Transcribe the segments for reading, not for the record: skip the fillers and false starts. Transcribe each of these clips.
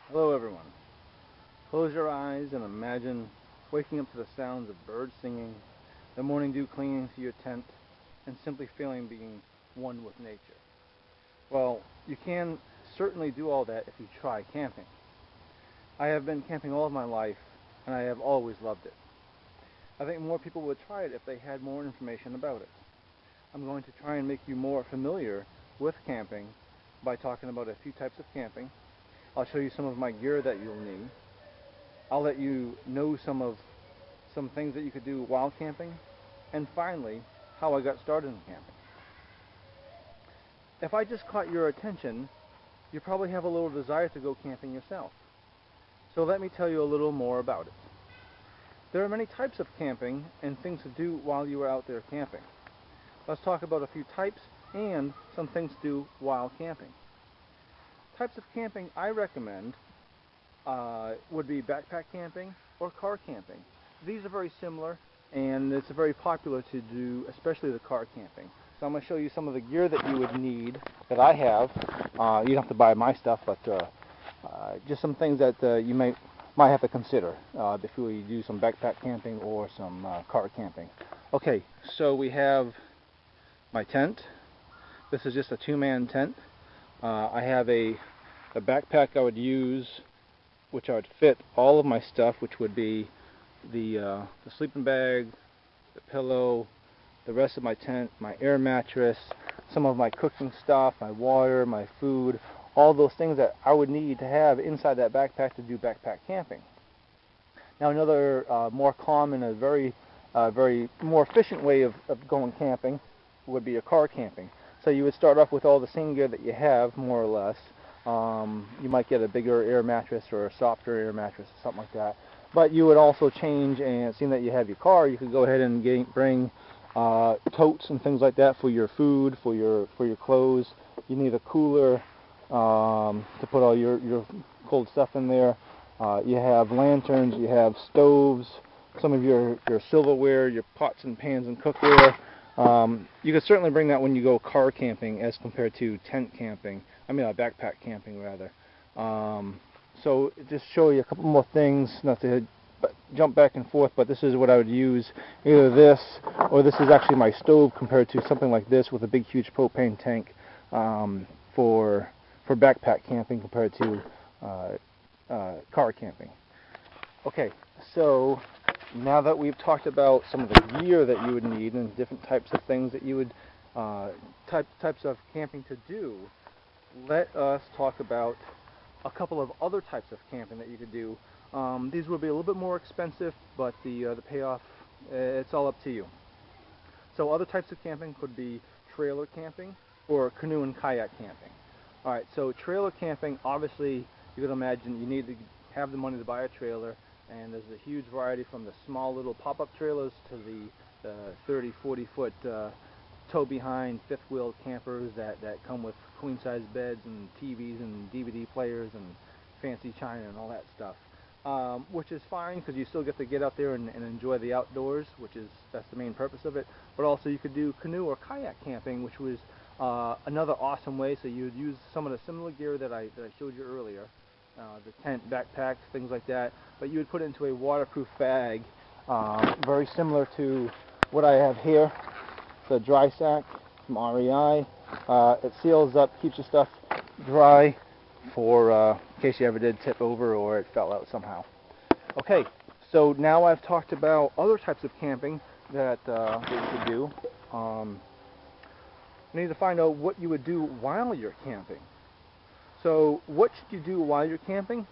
Hello everyone. Close your eyes and imagine waking up to the sounds of birds singing, the morning dew clinging to your tent, and simply feeling being one with nature. Well, you can certainly do all that if you try camping. I have been camping all of my life, and I have always loved it. I think more people would try it if they had more information about it. I'm going to try and make you more familiar with camping by talking about a few types of camping. I'll show you some of my gear that you'll need. I'll let you know some things that you could do while camping, and finally, how I got started in camping. If I just caught your attention, you probably have a little desire to go camping yourself. So let me tell you a little more about it. There are many types of camping and things to do while you are out there camping. Let's talk about a few types and some things to do while camping. Types of camping I recommend would be backpack camping or car camping. These are very similar, and it's very popular to do, especially the car camping. So I'm going to show you some of the gear that you would need that I have. You don't have to buy my stuff, but just some things that you might have to consider before you do some backpack camping or some car camping. Okay, so we have my tent. This is just a two-man tent. I have a backpack I would use, which I would fit all of my stuff, which would be the sleeping bag, the pillow, the rest of my tent, my air mattress, some of my cooking stuff, my water, my food, all those things that I would need to have inside that backpack to do backpack camping. Now another more common and very more efficient way of going camping would be a car camping. So you would start off with all the same gear that you have, more or less. You might get a bigger air mattress or a softer air mattress or something like that. But you would also change, and seeing that you have your car, you could go ahead and bring totes and things like that for your food, for your clothes. You need a cooler to put all your cold stuff in there. You have lanterns, you have stoves, some of your silverware, your pots and pans and cookware. You could certainly bring that when you go car camping as compared to tent camping. I mean backpack camping rather. So just show you a couple more things, not to jump back and forth, but this is what I would use. Either this, or this is actually my stove compared to something like this with a big huge propane tank for backpack camping compared to car camping. Okay, so now that we've talked about some of the gear that you would need and different types of things that you would types of camping to do, let us talk about a couple of other types of camping that you could do. These will be a little bit more expensive, but the payoff, it's all up to you. So other types of camping could be trailer camping or canoe and kayak camping. Alright, so trailer camping, obviously you can imagine you need to have the money to buy a trailer, and there's a huge variety from the small little pop-up trailers to the 30, 40 foot tow behind fifth wheel campers that come with queen size beds and TVs and DVD players and fancy china and all that stuff, which is fine because you still get to get out there and enjoy the outdoors, that's the main purpose of it. But also you could do canoe or kayak camping, which was another awesome way. So you would use some of the similar gear that I showed you earlier, the tent, backpacks, things like that, but you would put it into a waterproof bag, very similar to what I have here, the dry sack from REI. It seals up, keeps your stuff dry for in case you ever did tip over or it fell out somehow. Okay, so now I've talked about other types of camping that you could do. You need to find out what you would do while you're camping. So what should you do while you're camping?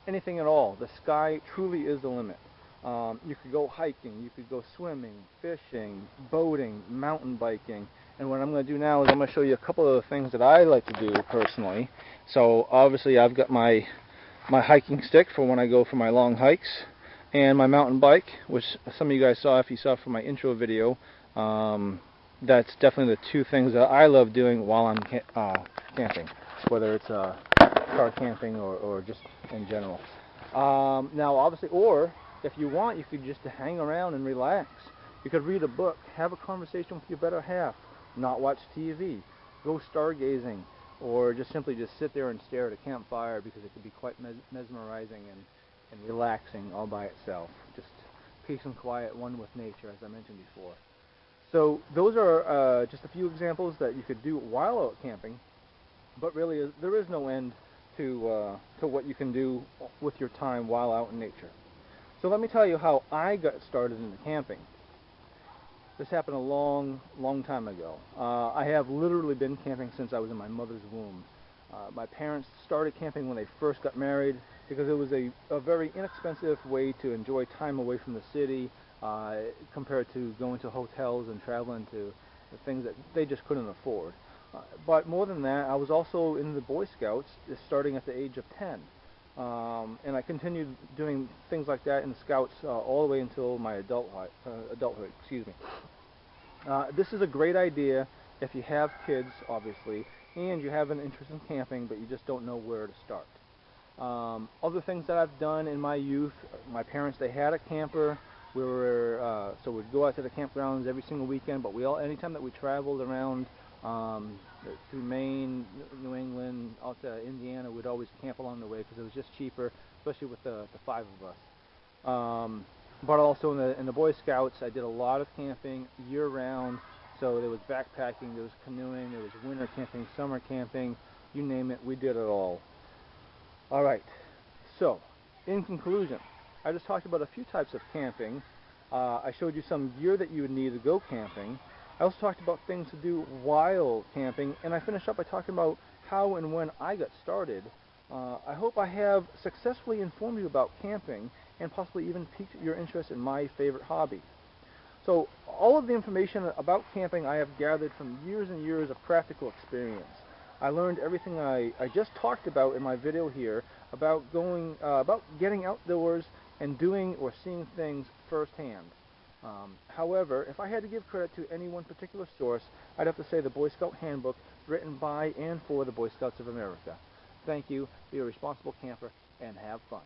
Anything at all. The sky truly is the limit. You could go hiking, you could go swimming, fishing, boating, mountain biking. And what I'm going to do now is I'm going to show you a couple of the things that I like to do personally. So obviously I've got my hiking stick for when I go for my long hikes, and my mountain bike, which some of you guys saw if you saw from my intro video. That's definitely the two things that I love doing while I'm camping, whether it's car camping or just in general. Now obviously, or if you want, you could just hang around and relax. You could read a book, have a conversation with your better half, not watch TV, go stargazing, or just simply just sit there and stare at a campfire, because it can be quite mesmerizing and relaxing all by itself. Just peace and quiet, one with nature, as I mentioned before. So those are just a few examples that you could do while out camping, but really there is no end to what you can do with your time while out in nature. So let me tell you how I got started into camping. This happened a long time ago. I have literally been camping since I was in my mother's womb. My parents started camping when they first got married because it was a very inexpensive way to enjoy time away from the city, compared to going to hotels and traveling to the things that they just couldn't afford. But more than that, I was also in the Boy Scouts starting at the age of 10. And I continued doing things like that in the Scouts all the way until my adulthood. Excuse me. This is a great idea if you have kids, obviously, and you have an interest in camping, but you just don't know where to start. Other things that I've done in my youth, my parents, they had a camper. So we'd go out to the campgrounds every single weekend, but anytime that we traveled around through Maine, New England, out to Indiana, we'd always camp along the way because it was just cheaper, especially with the 5 of us. But also in the Boy Scouts, I did a lot of camping year-round. So there was backpacking, there was canoeing, there was winter camping, summer camping, you name it, we did it all. All right, so in conclusion, I just talked about a few types of camping. I showed you some gear that you would need to go camping. I also talked about things to do while camping, and I finished up by talking about how and when I got started. I hope I have successfully informed you about camping and possibly even piqued your interest in my favorite hobby. So all of the information about camping I have gathered from years and years of practical experience. I learned everything I just talked about in my video here about getting outdoors and doing or seeing things firsthand. However, if I had to give credit to any one particular source, I'd have to say the Boy Scout Handbook, written by and for the Boy Scouts of America. Thank you. Be a responsible camper and have fun.